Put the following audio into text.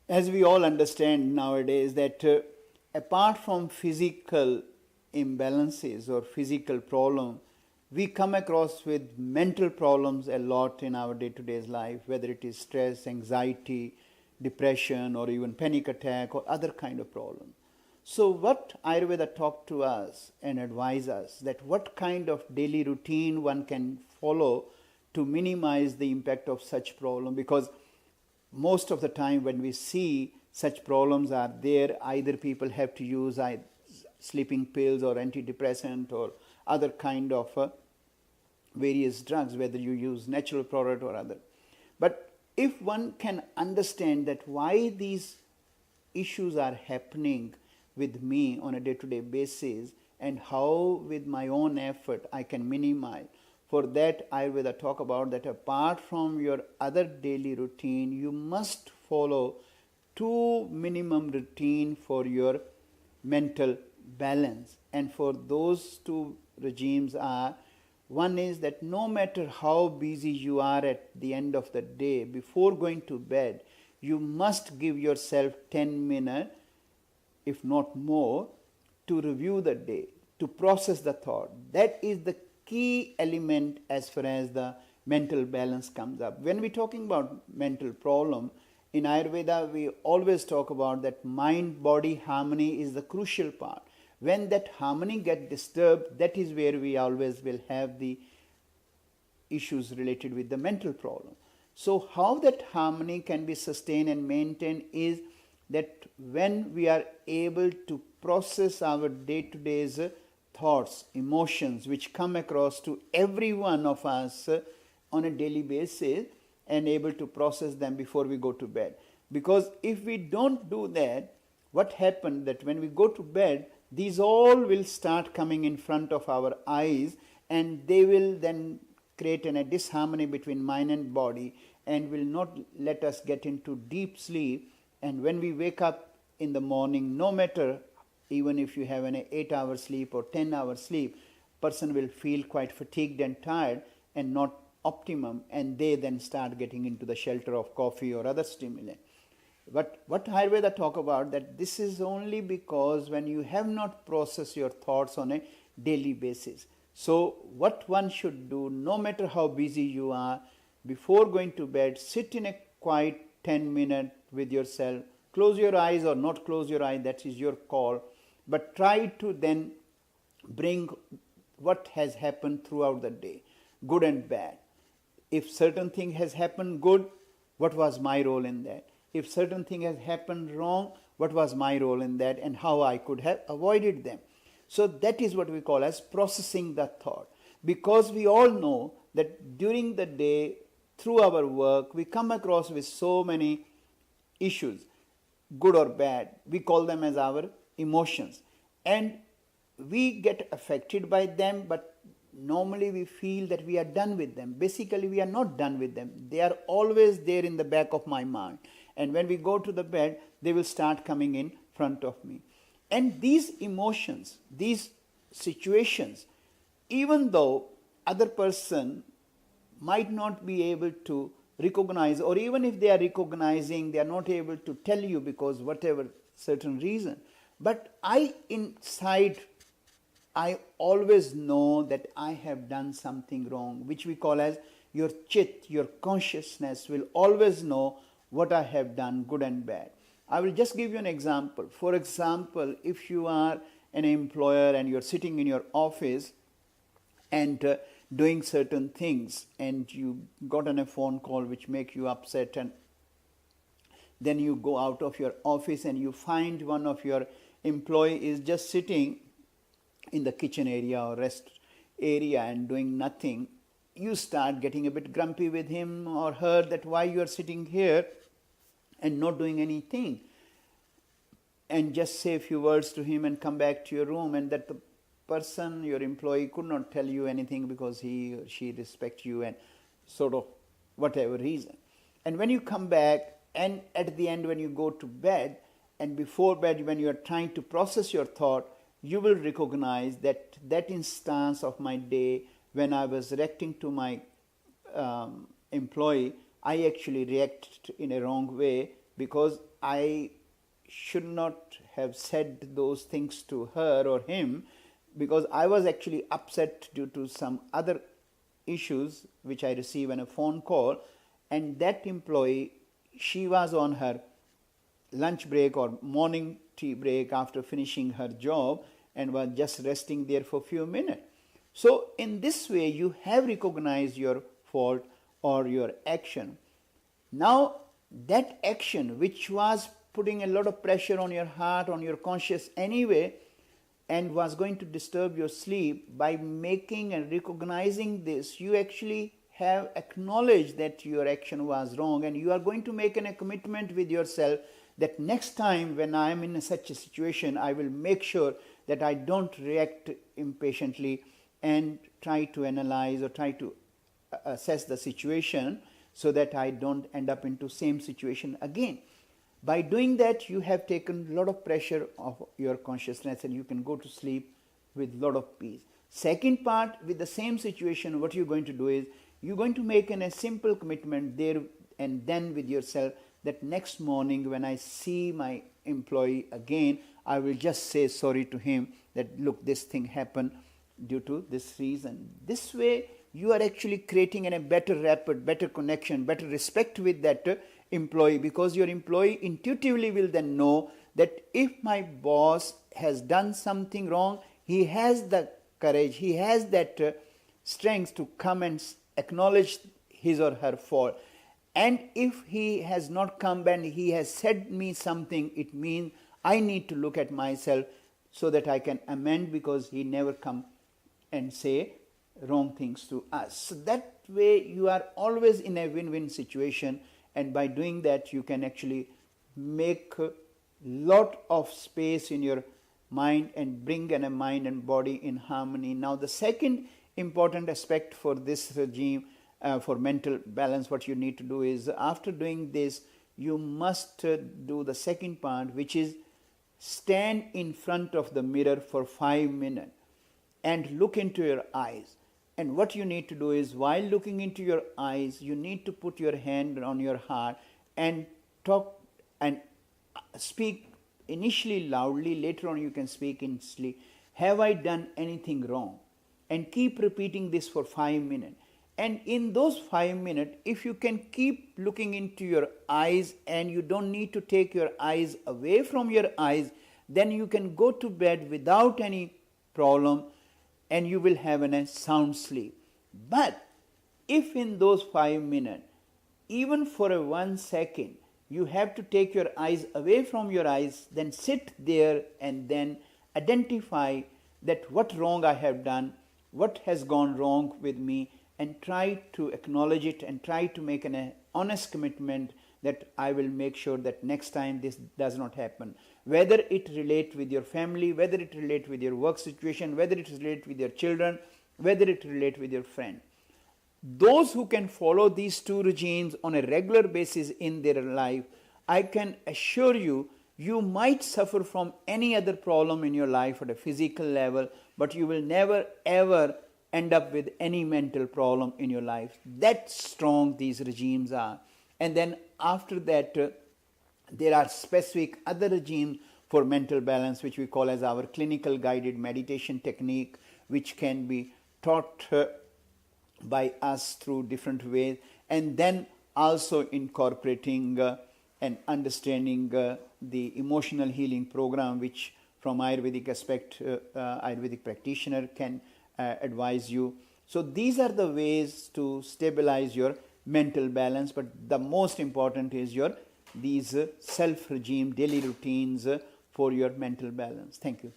As we all understand nowadays that apart from physical imbalances or physical problem, we come across with mental problems a lot in our day-to-day life, whether it is stress, anxiety, depression, or even panic attack or other kind of problem. So what Ayurveda talk to us and advise us that what kind of daily routine one can follow to minimize the impact of such problem, because most of the time when we see such problems are there, either people have to use sleeping pills or antidepressant or other kind of various drugs, whether you use natural product or other. But if one can understand that why these issues are happening with me on a day-to-day basis and how with my own effort I can minimize, for that Ayurveda talk about that apart from your other daily routine, you must follow two minimum routine for your mental balance. And for those two regimes are, one is that no matter how busy you are at the end of the day, before going to bed, you must give yourself 10 minutes, if not more, to review the day, to process the thought. That is the key element as far as the mental balance comes up. When we're talking about mental problem, in Ayurveda we always talk about that mind-body harmony is the crucial part. When that harmony gets disturbed, that is where we always will have the issues related with the mental problem. So how that harmony can be sustained and maintained is that when we are able to process our day-to-day thoughts, emotions which come across to every one of us on a daily basis, and able to process them before we go to bed. Because if we don't do that, what happens that when we go to bed, these all will start coming in front of our eyes, and they will then create a disharmony between mind and body and will not let us get into deep sleep. And when we wake up in the morning, no matter even if you have an 8-hour sleep or 10-hour sleep, person will feel quite fatigued and tired and not optimum, and they then start getting into the shelter of coffee or other stimulant. But what Ayurveda talk about, that this is only because when you have not processed your thoughts on a daily basis. So what one should do, no matter how busy you are, before going to bed, sit in a quiet 10 minutes with yourself, close your eyes or not close your eyes, that is your call, but try to then bring what has happened throughout the day, good and bad. If certain thing has happened good, what was my role in that? If certain thing has happened wrong, what was my role in that and how I could have avoided them? So that is what we call as processing the thought. Because we all know that during the day, through our work, we come across with so many issues, good or bad. We call them as our emotions. And we get affected by them, but normally we feel that we are done with them. Basically, we are not done with them. They are always there in the back of my mind. And when we go to the bed, they will start coming in front of me. And these emotions, these situations, even though other person might not be able to recognize, or even if they are recognizing, they are not able to tell you because whatever certain reason. But inside, I always know that I have done something wrong, which we call as your chit, your consciousness will always know what I have done, good and bad. I will just give you an example. For example, if you are an employer and you're sitting in your office and doing certain things, and you got on a phone call which make you upset, and then you go out of your office and you find one of your employee is just sitting in the kitchen area or rest area and doing nothing, you start getting a bit grumpy with him or her that why you are sitting here and not doing anything, and just say a few words to him and come back to your room, and that the person, your employee, could not tell you anything because he or she respects you and sort of whatever reason. And when you come back, and at the end when you go to bed, and before bed when you are trying to process your thought, you will recognize that that instance of my day when I was reacting to my employee, I actually reacted in a wrong way because I should not have said those things to her or him, because I was actually upset due to some other issues which I received on a phone call, and that employee, she was on her lunch break or morning tea break after finishing her job and was just resting there for a few minutes. So in this way you have recognized your fault or your action. Now that action which was putting a lot of pressure on your heart, on your conscious anyway, and was going to disturb your sleep, by making and recognizing this, you actually have acknowledged that your action was wrong, and you are going to make a commitment with yourself that next time when I am in such a situation, I will make sure that I don't react impatiently and try to analyze or try to assess the situation so that I don't end up into same situation again. By doing that, you have taken a lot of pressure off your consciousness and you can go to sleep with a lot of peace. Second part, with the same situation, what you're going to do is, you're going to make a simple commitment there and then with yourself that next morning when I see my employee again, I will just say sorry to him that look, this thing happened due to this reason. This way, you are actually creating a better rapport, better connection, better respect with that employee, because your employee intuitively will then know that if my boss has done something wrong, he has the courage, he has that strength to come and acknowledge his or her fault. And if he has not come and he has said me something, it means I need to look at myself so that I can amend, because he never come and say wrong things to us. So that way you are always in a win-win situation, and by doing that you can actually make a lot of space in your mind and bring a mind and body in harmony. Now the second important aspect for this regime, for mental balance, what you need to do is, after doing this, you must do the second part, which is stand in front of the mirror for 5 minutes and look into your eyes. And what you need to do is, while looking into your eyes, you need to put your hand on your heart and talk and speak initially loudly, later on you can speak in sleep. Have I done anything wrong? And keep repeating this for 5 minutes. And in those 5 minutes, if you can keep looking into your eyes and you don't need to take your eyes away from your eyes, then you can go to bed without any problem and you will have a sound sleep. But if in those 5 minutes, even for a 1 second, you have to take your eyes away from your eyes, then sit there and then identify that what wrong I have done, what has gone wrong with me, and try to acknowledge it and try to make an honest commitment that I will make sure that next time this does not happen. Whether it relates with your family, whether it relates with your work situation, whether it relates with your children, whether it relates with your friend. Those who can follow these two regimes on a regular basis in their life, I can assure you, you might suffer from any other problem in your life at a physical level, but you will never ever end up with any mental problem in your life. That strong these regimes are. And then after that, there are specific other regimes for mental balance, which we call as our clinical guided meditation technique, which can be taught by us through different ways, and then also incorporating and understanding the emotional healing program, which from Ayurvedic aspect, Ayurvedic practitioner can advise you. So these are the ways to stabilize your mental balance, but the most important is these self-regime daily routines for your mental balance. Thank you.